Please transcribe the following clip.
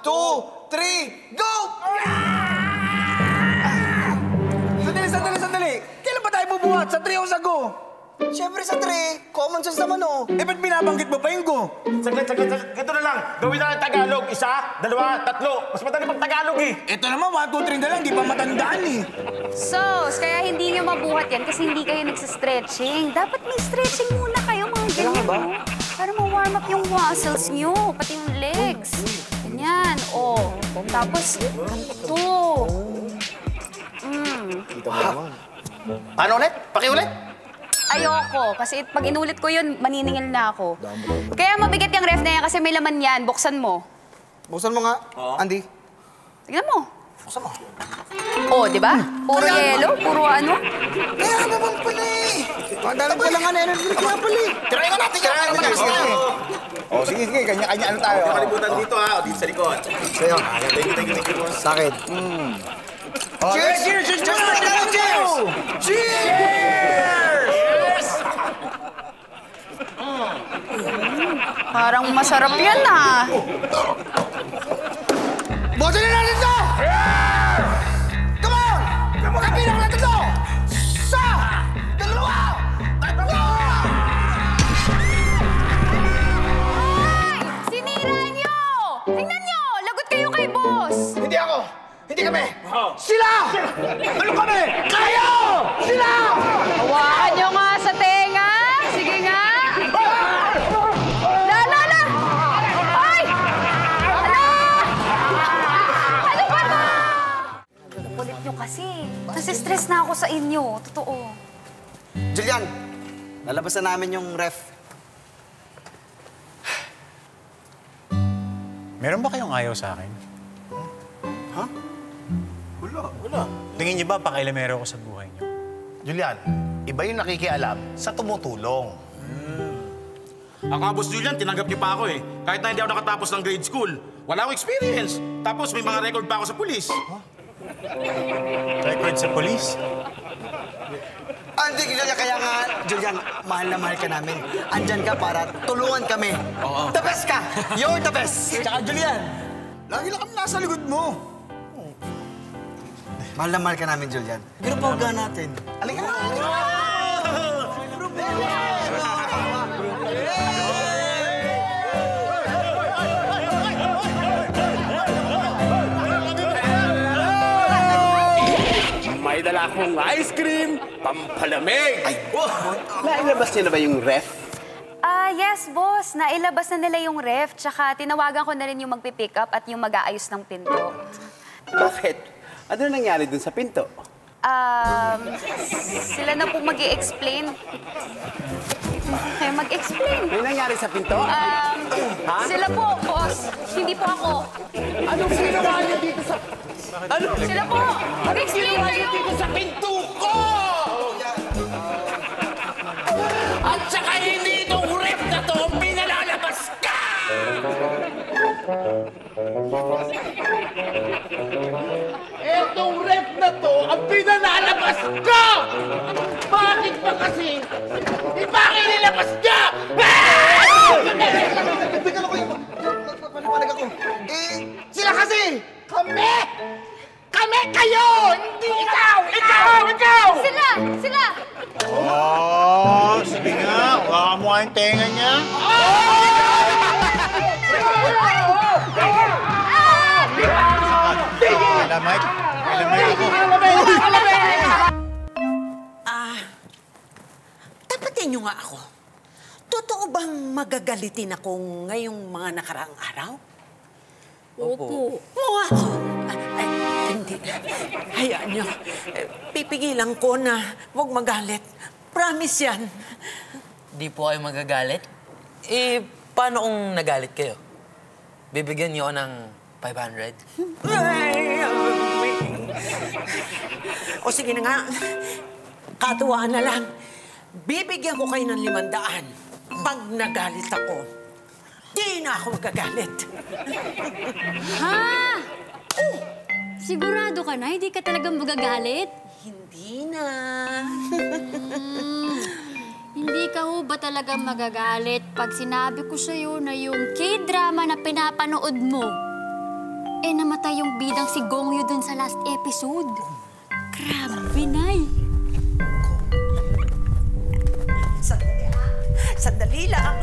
2, 3, go! Sandali. Kailan ba tayo bubuhat? Sa 3 o sa go? Siyempre sa 3. Common sense naman, oh. Eh, ba't binabanggit mo pa yung go? Saglit. Ito na lang. Gawin na ng Tagalog. 1, 2, 3. Mas madali pag Tagalog eh. Ito naman, 1, 2, 3 na lang. Di pa matandaan eh. Sos, kaya hindi nyo mabuhat yan kasi hindi kayo nagsistretching. Dapat may stretching muna kayo, mga ganyan, no? Para ma-warm up yung muscles nyo, pati yung legs. Ganyan, oh. Tapos, ganito. Dito mo naman. Paano ulit? Pakiulit? Ayoko, kasi pag inulit ko yun, maniningil na ako. Kaya mabigat yung ref na yan kasi may laman yan. Buksan mo. Buksan mo nga, Andy. Tignan mo. Buksan mo. Oh, di ba? Puro yellow, puro ano. Kaya naman pala eh. Madami pala nga na energy kaya pala eh. Tirayin ka natin. Oh, sige. Kanya-kanya ano tayo. Kalibutan dito ha. Dito sa likod. Sa'yo. Thank you. Sa akin. Cheers! Parang masarap yan, ah. Boto na natin to! Come on! Kapilang natin to! Sa! 2! 3! Ay! Sinira nyo! Tingnan nyo! Lagot kayo kay boss! Hindi ako! Hindi kami! Sila! Ano kami? Kayo! Sila! Hawakan nyo nga sa tenga! Sige nga! La! Ay! Ano ba to? Kulit nyo kasi. Nasistress na ako sa inyo. Totoo. Julian, lalabas na namin yung ref. Meron ba kayong ayaw sa akin? Ha? Wala. Tingin niyo ba pakailamero ko sa buhay niyo? Julian, iba yung nakikialam sa tumutulong. Ako nga, Boss Julian, tinanggap niyo pa ako eh. Kahit na hindi ako nakatapos ng grade school. Wala akong experience. Tapos may mga record pa ako sa pulis. Record sa polis? Hindi, kaya nga, Julian, mahal na mahal ka namin. Andyan ka para tulungan kami. The best ka! You're the best! Tsaka, Julian, lagi lang kami nasa likod mo. Mahal na mahal ka namin, Julian. Pero pawga natin. Alika na! May dala akong ice cream, pampalamig. Ay, nailabas niyo na ba yung ref? Yes, boss. Nailabas na nila yung ref. Tsaka tinawagan ko na rin yung magpipick up at yung mag-aayos ng pinto. Bakit? Ano nangyari dun sa pinto? Sila na po mag-i-explain. Kayo mag-explain. May nangyari sa pinto? Sila po, boss. Hindi po ako. Anong ginawa niyo dito sa... Ano? Sila po! Mag-explain kayo! dito sa pinto ko! At saka hindi itong ref na to pinalalabas ka! Itong ref na to ang pinalalabas ka! Bakit ba kasi? Bakit nilabas ka? Teka lang kayo. Paliwanag ako. Sila kasi! Kami! Kami kayo! Hindi ikaw! Ikaw! Sila! Sige nga. Wala mo nga yung tenga niya. Alamay ako. Tapatin niyo nga ako. Totoo bang magagalitin ako ngayong mga nakaraang araw? Opo. Oo ako. Ay, hindi. Hayaan niyo. Pipigilan ko na huwag magalit. Promise yan. Di po kayo magagalit? Eh, paano kung nagalit kayo? Bibigyan niyo ako ng 500? O sige na nga. Katuwaan na lang. Bibigyan ko kayo ng 500 pag nagalit ako. Di na ako magagalit. Ha? Sigurado ka na? Hindi ka talagang magagalit? Hindi na. Hindi ka ho ba talaga magagalit pag sinabi ko sa'yo na yung K-drama na pinapanood mo, Eh, namatay yung bidang si Gongyo dun sa last episode. Grabe, Nay. Sandali lang.